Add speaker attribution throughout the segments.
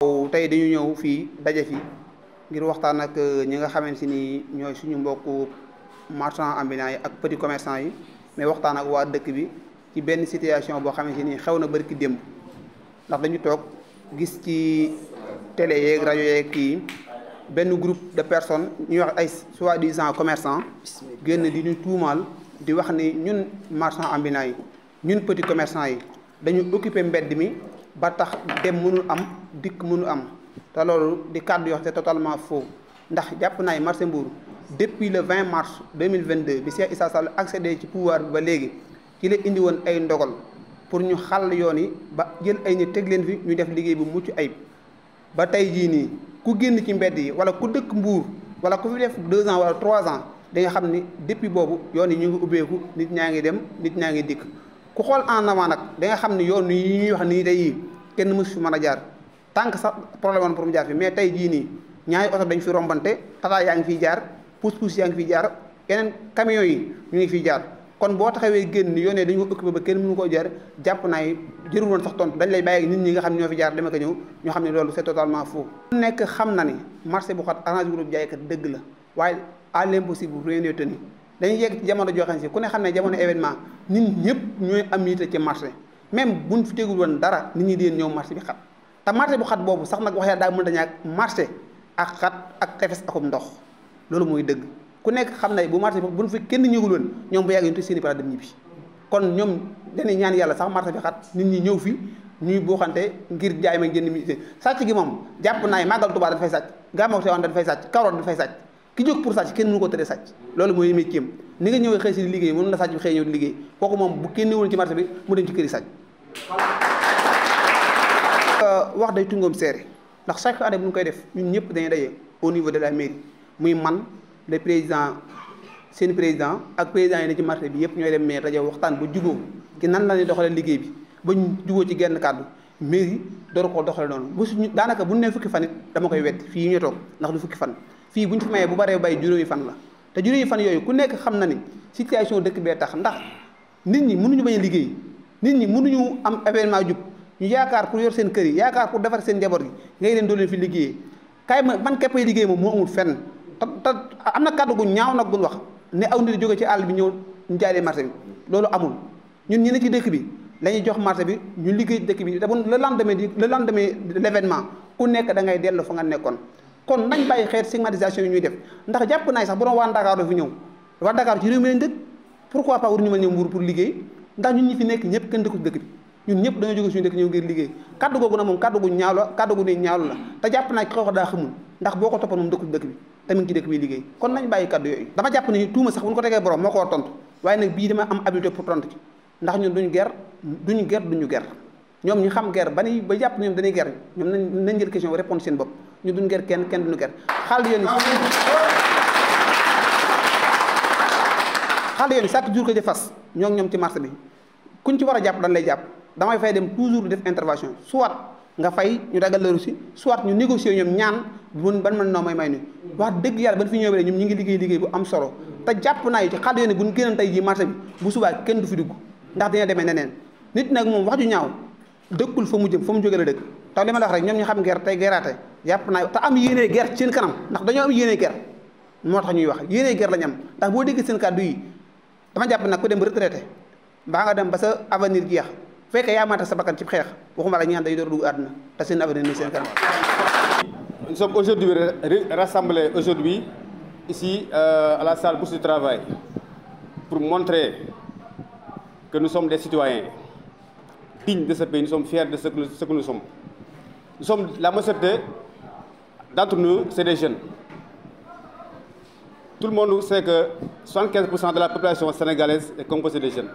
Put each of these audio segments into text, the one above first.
Speaker 1: tey dañu ñëw fii daje fi ngir waxtaan ak ñi nga xamante ni ñooy suñu mbokku marchand ambulant yi ak petit commerçant yi mais waxtaan ak waa dëkk bi ci benn situation boo xamante ni xew na bërki démb ndax dañu toog gis ci télé yeeg rajo yeeg kii benn groupe de personnes ñuy wax ay soi-disant commerçants génn di ñu tuumaal di wax ni ñun marchand ambulant yi ñun petit commerçant yi dañu occupé mbedd mi ba tax dem mënul am dikk mënul am te loolu di kàddu yoo xam c'est totalement faux ndax jàpp naay marché Mbour depuis le 20 mars 2022 bi Cheikh Issa Sall accédé ci pouvoir bi ba léegi ci la indi woon ay ndogal pour ñu xàll yoon yi ba jël ay nit teg leen fi ñu def liggéey bu mucc ayib ba tey jii nii ku génn ci mbedd yi wala ku dëkk Mbour wala ku fi def 2 ans wala 3 ans da nga xam ni depuis boobu yoon yi ñu ngi ubbeeku nit ñaa ngi dem nit ñaa ngi dikk ku xool en avant nag da nga xam ni yoon yi ñuy wax nii day kenn mësu fi mën a jaar tant que sax problème woon pour mu jaar fi mais tey jii nii ñaari oto dañ fi rombante tata yaa ngi fiy jaar pousse-pousse yaa ngi fiy jaar yeneen camions yi ñu ngi fiy jaar kon boo taxawee génn ni yoon dañu ko occupé ba kenn mënu koo jaar jàpp naay jërul woon sax tontu dañ lay bàyyi nit ñi nga xam ne ñoo fi jaar dama ko ñëw ñoo xam ne loolu c'est totalement faux. ku nekk xam na ni marché bu xat arrangé groupe jaaykat dëgg la waaye à l'impossible rien n'est tenu dañuy yegg ci jamono joo xam si ku ne xam ne jamono événement nit ñëpp ñooy am yitte ci marché même buñ fi tegul woon dara nit ñi di ñëw marché bi xat te marché bu xat boobu sax nag wax yaa daa mën dañaak marché ak xat ak tefes akum ndox loolu mooy dëgg ku nekk xam ne bu marché bi buñ fi kenn ñëwul woon ñoom bu yàgg ñu te seeni place dem ñibbi kon ñoom dañuy ñaan yàlla sax marché bi xat nit ñi ñëw fi ñuy buuxante ngir jaay ma jënd mi sàcc gi moom jàpp naa màggal Tuubaa dañ fay sàcc Gàmmu Tiwaawan dañ fay sàcc Kaolack dañ fay sàcc ki jóg pour sàcc kenn mënu ko tëree sàcc loolu mooy métier am ni nga ñëwee xëy si liggéey mënu la sàcc bi xëy ñëw di liggéey kooku moom bu kenn ñëwul ci marché bi mu dem ci këri sàcc wax day tungoom seere ndax chaque année bu ñu koy def ñun ñëpp dañuy daje au niveau de la mairie muy man le président seen président ak président yi ne ci marché bi yëpp ñooy dem mais daje waxtaan ba jubóo ci nan la ñuy doxalee liggéey bi ba ñu jubóo ci genn kàddu mairie door koo doxale noonu bu suñu daanaka bu ñu nee fukki fan it dama koy wett fii ñu toog ndax du fukki fan fii bu ñu fi mayee bu baree bay juróomi fan la te juróomi fan yooyu ku nekk xam na ni situation dëkk bee tax ndax nit ñi mënuñu bañ a liggéey nit ñi mënuñu am événement jub ñu yaakaar pour yor seen kër yi yaakaar pour defar seen njaboot gi ngay leen doo leen fi liggéeyee kaay man képp ay liggéey moom moo amul fenn te am na kàddu gu ñaaw nag gu wax ne aw nit jóge ci àll bi ñëw ñu jaay marché bi loolu amul ñun ñi ne ci dëkk bi la ñuy jox marché bi ñu liggéey dëkk bi te bu le lendemain de l'événement ku nekk da ngay dellu fa nga nekkoon kon nañ bàyyi xeet stigmatisation yi ñuy def ndax jàpp naay sax bu doon waa Dakar doo fi ñëw waa Dakar ci réew mi lañ dëkk pourquoi pas waruñu mën ñëw Mbour pour liggéey ndax ñun ñi fi nekk ñëpp kenn dëkku ci dëkk bi ñun ñëpp dañoo jóge suñu dëkk ñëw ngir liggéey kaddu googu nag moom kaddu gu ñaaw la kaddu gu ne ñaaw la te jàpp naa ki ko wax daa xamul ndax boo ko toppoon moom dëkku ci dëkk bi tamit ci dëkk bi liggéey kon nañ bàyyi kaddu yooyu dama jàpp ne tuuma sax bu ñu ko tegee borom moo ko war tontu waaye nag bii dama am habilité pour tontu ci ndax ñun duñu ger ñoom ñu xam ger ba jàpp ne ñoom dañuy ger ñoom nañ jël question répondre seen bopp ñu duñ ger kenn duñu ger xaal yoon chaque jour que di fas ñoo ngi ñoom ci marché bi kuñ ci war a jàpp dañ lay jàpp damay fay dem toujours def intervention soit nga fay ñu dagal la aussi soit ñu négocier ñoom ñaan ban mën noo may ni wax dëgg yàlla ban fi ñëwee ñoom ñu ngi liggéey bu am solo te jàpp naa yi ci xaal yoon buñ génnoon tey ji marché bi bu subaa kenn du fi dugg ndax dina demee neneen nit nag moom wax ju ñaaw dëkkul fa mu jëm fa mu jóge la dëkk te li ma la wax rek ñoom ñu xam ger tey geraate jàpp naa te am yéenee ger ci seen kanam ndax dañoo am yéenee ger moo tax ñuy wax yéenee ger lañ am ndax boo dégg seen kàddu yi dama jàpp nag ku dem retraité mbaa nga dem ba sa avenir jeex fekkee yaa mata sa bakkan ci xeex waxuma la ñaan day door dugg àdduna te seen avenir ni seen kanam.
Speaker 2: Nous sommes aujourd'hui rassemblés aujourd'hui ici à la salle Bourse du Travail pour montrer que nous sommes des citoyens dignes de ce pays, nous sommes fiers de ce que nous sommes. Nous sommes, la majorité d'entre nous, c'est des jeunes. Tout le monde sait que 75% de la population sénégalaise est composée de jeunes.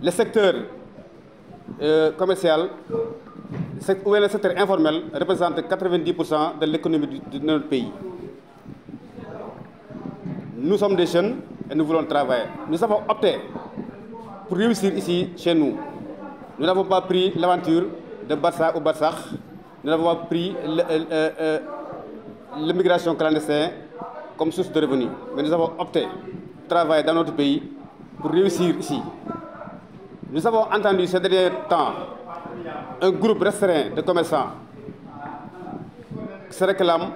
Speaker 2: Le secteur commercial ou le secteur informel représente 90% de l'économie de notre pays. Nous sommes des jeunes et nous voulons travailler. Nous avons opté pour réussir ici, chez nous. Nous n'avons pas pris l'aventure de Barça ou Barsakh. Nous n'avons pas pris l'immigration clandestine comme source de revenus. Mais nous avons opté pour travailler dans notre pays pour réussir ici. Nous avons entendu ces derniers temps un groupe restreint de commerçants se réclament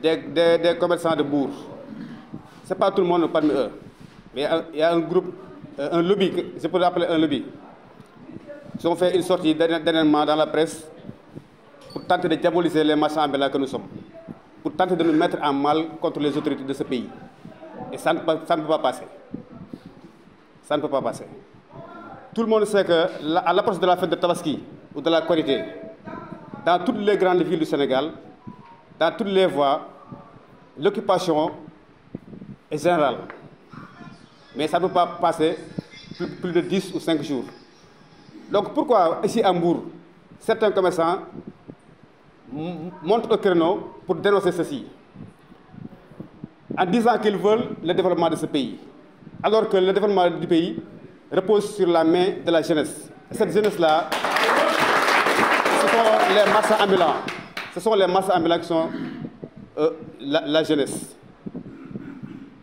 Speaker 2: des commerçants de Mbour. Ce n'est pas tout le monde parmi eux. Mais il y a un groupe, un lobby, je peux l'appeler un lobby. Ils ont fait une sortie dernièrement dans la presse pour tenter de diaboliser les marchands ambulants que nous sommes, pour tenter de nous mettre en mal contre les autorités de ce pays. Et ça ne peut pas passer. Ça ne peut pas passer. Tout le monde sait qu'à l'approche de la fête de Tabaski ou de la Korité, dans toutes les grandes villes du Sénégal, dans toutes les voies, l'occupation est générale. Mais ça ne peut pas passer plus de 10 ou 5 jours. Donc pourquoi ici à Mbour, certains commerçants montent au créneau pour dénoncer ceci, en disant qu'ils veulent le développement de ce pays, alors que le développement du pays repose sur la main de la jeunesse. Et cette jeunesse-là, ce sont les marchands ambulants. Ce sont les marchands ambulants qui sont la jeunesse.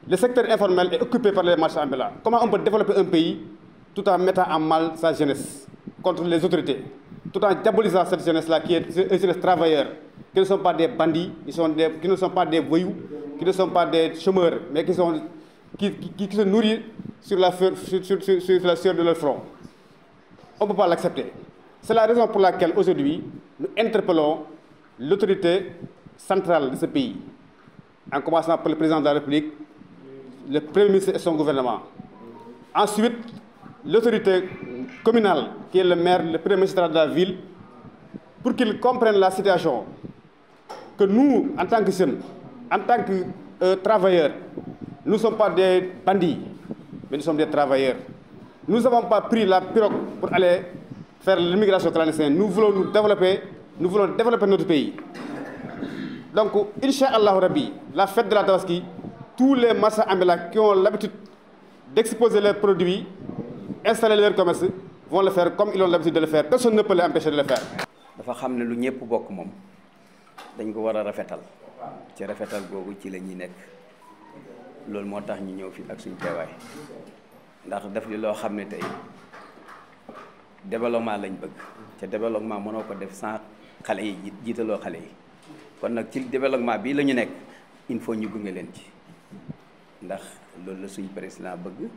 Speaker 2: Le secteur informel est occupé par les marchands ambulants. Comment on peut développer un pays tout en mettant en mal sa jeunesse contre les autorités, tout en diabolisant cette jeunesse-là qui est une jeunesse travailleur, qui ne sont pas des bandits, qui ne sont pas des voyous, qui ne sont pas des chômeurs, mais qui se nourrissent sur la sueur de leur front. On ne peut pas l'accepter. C'est la raison pour laquelle aujourd'hui, nous interpellons l'autorité centrale de ce pays, en commençant par le président de la République, le Premier ministre et son gouvernement. Ensuite, l'autorité communale, qui est le maire, le premier magistrat de la ville, pour qu'ils comprennent la situation, que nous, en tant que jeunes, en tant que travailleurs, nous ne sommes pas des bandits, mais nous sommes des travailleurs. Nous n'avons pas pris la pirogue pour aller faire l'immigration clandestine. Nous voulons développer notre pays. Donc, Inch'Allah Rabbi, la fête de la Tabaski, tous les marchands ambulants qui ont l'habitude d'exposer leurs produits, installer leur commerce, vont le faire comme ils ont l'habitude de le faire. Personne ne peut les empêcher de le faire.
Speaker 3: dafa xam ne lu ñëpp bokk moom dañ ko war a rafetal ci rafetal googu ci la ñuy nekk loolu moo tax ñu ñëw fii ak suñu teewaay ndax def li loo xam ne tey développement lañ bëgg te développement mënoo ko def sans xale yi jiitaloo xale yi kon nag ci développement bii la ñu nekk il faut ñu gunge leen ci ndax loolu la suñ président bëgg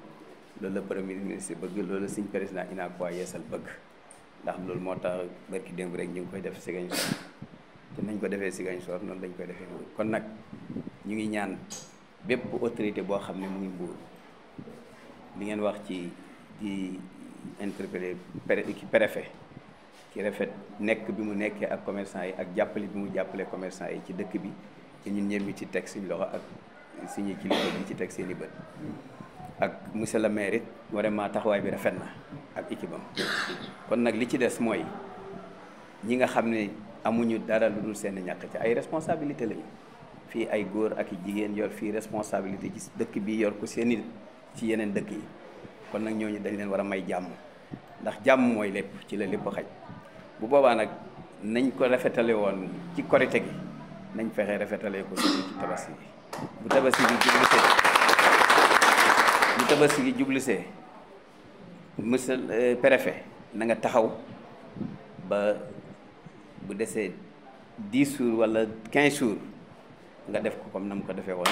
Speaker 3: loolu la premier ministre bëgg loolu la suñ président Unacois Yeesal bëgg ndax loolu moo tax barki démb rek ñu ngi koy def Ziguinchor te nañ ko defee Ziguinchor noonu lañ koy defee Mbour kon nag ñu ngi ñaan bépp autorité boo xam ne mu ngi Mbour li ngeen wax ci di interpellé préfet ci rafet nekk bi mu nekkee ak commerçant yi ak jàppale bi mu jàppale commerçant yi ci dëkk bi te ñun ñëpp ñu ci teg suñu loxo ak suñu kilifa bi ci teg seen i bët ak monsieur le maire it vraiment taxawaay bi rafet na ak équipe am kon nag li ci des mooy ñi nga xam ne amuñu dara lu dul seen ñàkk ci ay responsabilité lañu fii ay góor ak i jigéen yor fii responsabilité ci dëkk bi yor ko seen i ci yeneen dëkk yi kon nag ñooñu dañ leen war a may jàmm ndax jàmm mooy lépp ci la lépp xaj bu boobaa nag nañ ko rafetale woon ci korite gi nañ fexe rafetale ko ci tabaski bi bu tabaski gi jublisee monsieur le préfet na nga taxaw ba bu desee 10 jours wala 15 jours nga def ko comme na mu ko defee woon